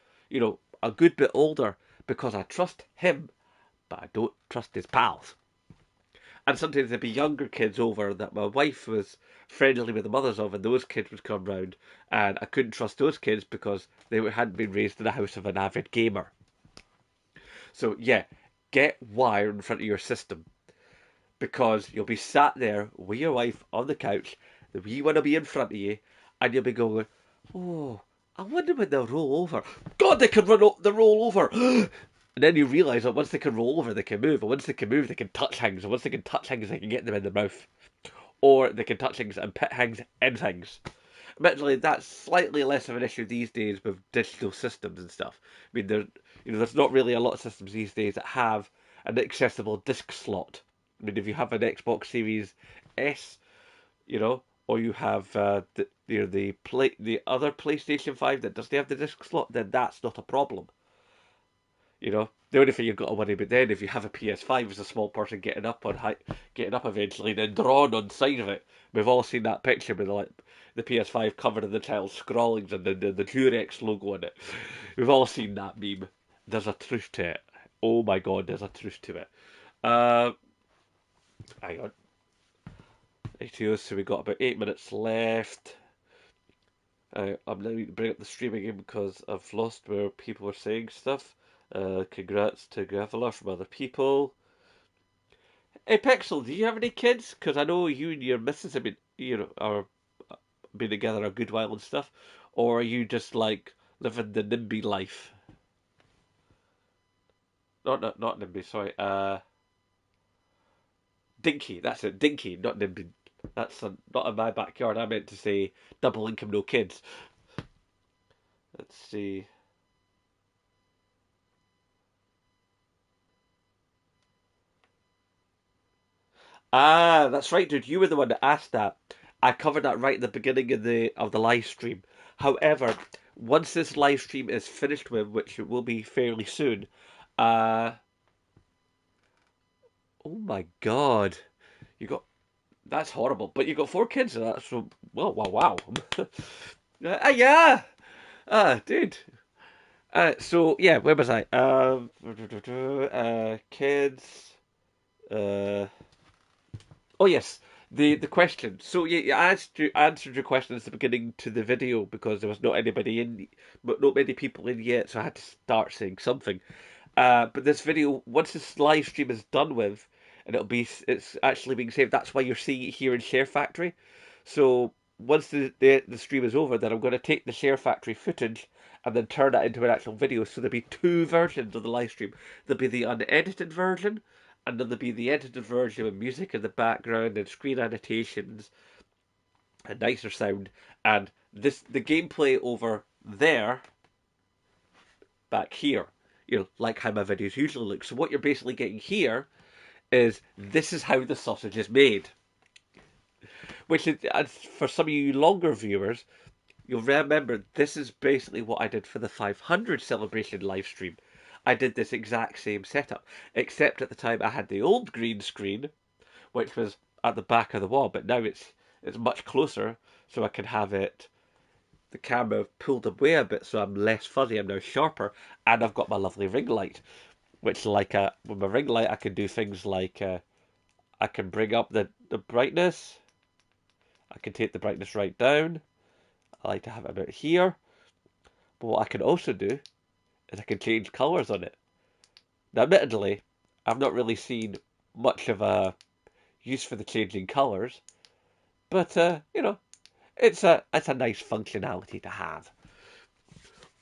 S1: a good bit older, because I trust him, but I don't trust his pals. And sometimes there'd be younger kids over that my wife was friendly with the mothers of, and those kids would come round, and I couldn't trust those kids because they hadn't been raised in the house of an avid gamer. So yeah, get wire in front of your system, because you'll be sat there with your wife on the couch, the wee one will be in front of you, and you'll be going, oh, I wonder when they'll roll over. God, they can the roll over. And then you realise that once they can roll over, they can move. And once they can move, they can touch things. And once they can touch things, they can get them in their mouth. Or they can touch things and put things in things. Admittedly, that's slightly less of an issue these days with digital systems and stuff. I mean, there's not really a lot of systems these days that have an accessible disc slot. I mean, if you have an Xbox Series S, or you have the other PlayStation 5 that doesn't have the disc slot, then that's not a problem. The only thing you've got to worry about then, if you have a PS5 as a small person getting up eventually, then drawn on the side of it. We've all seen that picture with the PS5 covered in the child scrawlings and the Durex logo on it. We've all seen that meme. There's a truth to it. Oh my God, there's a truth to it. Uh, Hang on. So we got about 8 minutes left. I'm now going to bring up the stream again because I've lost where people were saying stuff. Congrats to Graveler from other people. Hey Pixel, do you have any kids? Because I know you and your missus have been, are been together a good while and stuff. Or are you just like living the NIMBY life? Not NIMBY, sorry. Dinky, that's it. Dinky, not NIMBY. That's not in my backyard. I meant to say double income, no kids. Let's see. Ah, that's right, dude. You were the one that asked that. I covered that right at the beginning of the live stream. However, once this live stream is finished with, which it will be fairly soon, uh, oh my God, you got that's horrible. But you got 4 kids. So that's well, wow. Yeah, dude. So yeah, where was I? Kids. Uh, Oh yes, the question. So yeah, I answered your question at the beginning to the video because there was not anybody in, but not many people in yet, so I had to start saying something. But this video, once this live stream is done with, and it's actually being saved. That's why you're seeing it here in Share Factory. So once the stream is over, then I'm going to take the Share Factory footage and then turn that into an actual video. So there'll be 2 versions of the live stream. There'll be the unedited version and there'll be the edited version with music in the background and screen annotations and nicer sound. And the gameplay over there, back here, like how my videos usually look. So what you're basically getting here is this is how the sausage is made. Which is, for some of you longer viewers, you'll remember this is basically what I did for the 500 celebration live stream. I did this exact same setup, except at the time I had the old green screen, which was at the back of the wall, but now it's much closer, so I can have the camera pulled away a bit, so I'm less fuzzy, I'm now sharper, and I've got my lovely ring light, which with my ring light I can do things like I can bring up the brightness, I can take the brightness right down. I like to have it about here. But what I can also do is I can change colours on it. Now, admittedly, I've not really seen much of a use for the changing colours, but it's a nice functionality to have.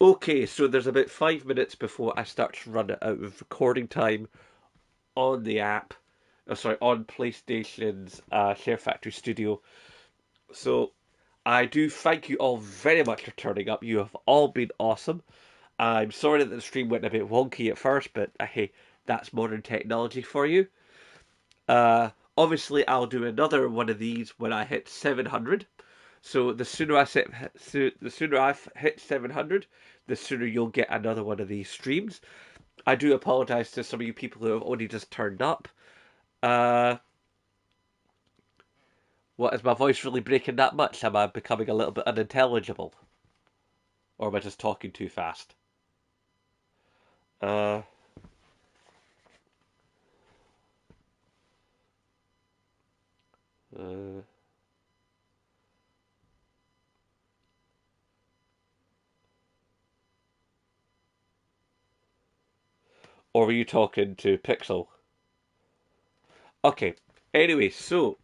S1: Okay, so there's about 5 minutes before I start to run out of recording time on the app. On PlayStation's Share Factory Studio. So I do thank you all very much for turning up. You have all been awesome. I'm sorry that the stream went a bit wonky at first, but hey, that's modern technology for you. Obviously, I'll do another one of these when I hit 700. So the sooner I hit 700, the sooner you'll get another one of these streams. I do apologise to some of you people who have only just turned up. What, is my voice really breaking that much? Am I becoming a little bit unintelligible? Or am I just talking too fast? Uh, uh, or were you talking to Pixel? Okay. Anyway, so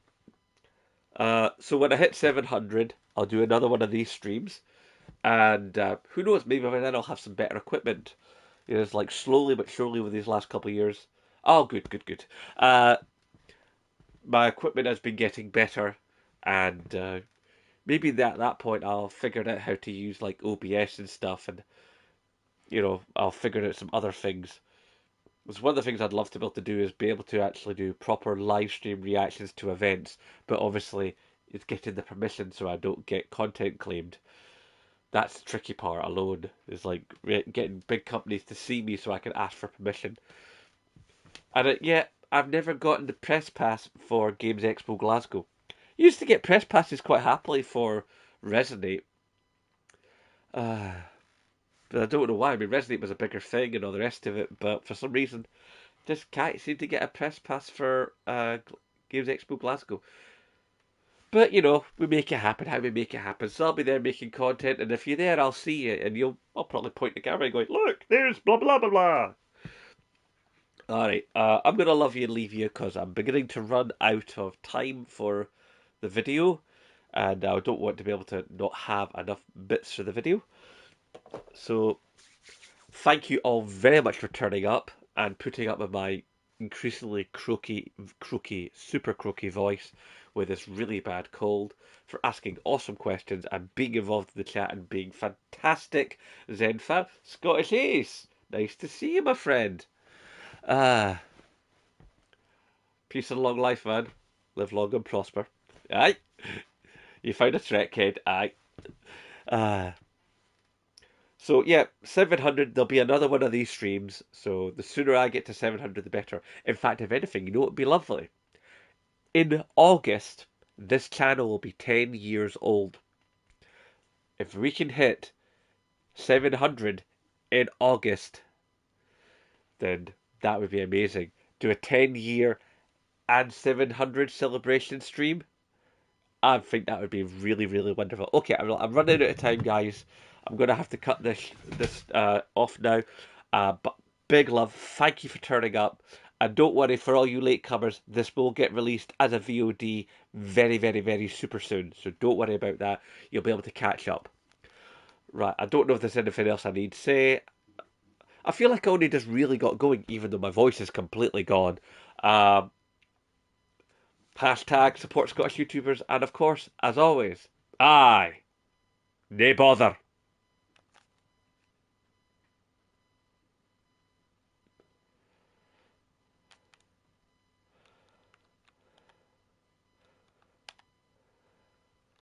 S1: when I hit 700, I'll do another one of these streams, and who knows, maybe by then I'll have some better equipment. It's like slowly but surely with these last couple of years. Oh, good. My equipment has been getting better, and maybe at that point I'll figure out how to use like OBS and stuff, and I'll figure out some other things. Because one of the things I'd love to be able to do is be able to actually do proper live stream reactions to events, but obviously it's getting the permission so I don't get content claimed. That's the tricky part alone, is like getting big companies to see me so I can ask for permission. And I've never gotten the press pass for Games Expo Glasgow. Used to get press passes quite happily for Resonate. But I don't know why. I mean, Resonate was a bigger thing and all the rest of it, but for some reason, just can't seem to get a press pass for Games Expo Glasgow. But we make it happen how we make it happen. So I'll be there making content, and if you're there, I'll see you, and I'll probably point the camera and go, "Look, there's blah blah blah blah." All right, I'm gonna love you and leave you because I'm beginning to run out of time for the video, and I don't want to be able to not have enough bits for the video. So thank you all very much for turning up and putting up with my increasingly super croaky voice with this really bad cold, for asking awesome questions and being involved in the chat and being fantastic. ZenFam, Scottish Ace, nice to see you, my friend. Peace and long life, man. Live long and prosper. Aye. You found a Trek head. Aye. So yeah, 700, there'll be another one of these streams. So the sooner I get to 700, the better. In fact, if anything, it would be lovely? In August, this channel will be 10 years old. If we can hit 700 in August, then that would be amazing. Do a 10-year and 700 celebration stream. I think that would be really, really wonderful. Okay, I'm running out of time, guys. I'm going to have to cut this off now. But big love. Thank you for turning up. And don't worry, for all you latecomers, this will get released as a VOD very, very, very super soon. So don't worry about that. You'll be able to catch up. Right, I don't know if there's anything else I need to say. I feel like I only just really got going, even though my voice is completely gone. Um, Hashtag support Scottish YouTubers, and of course, as always, aye, nae bother.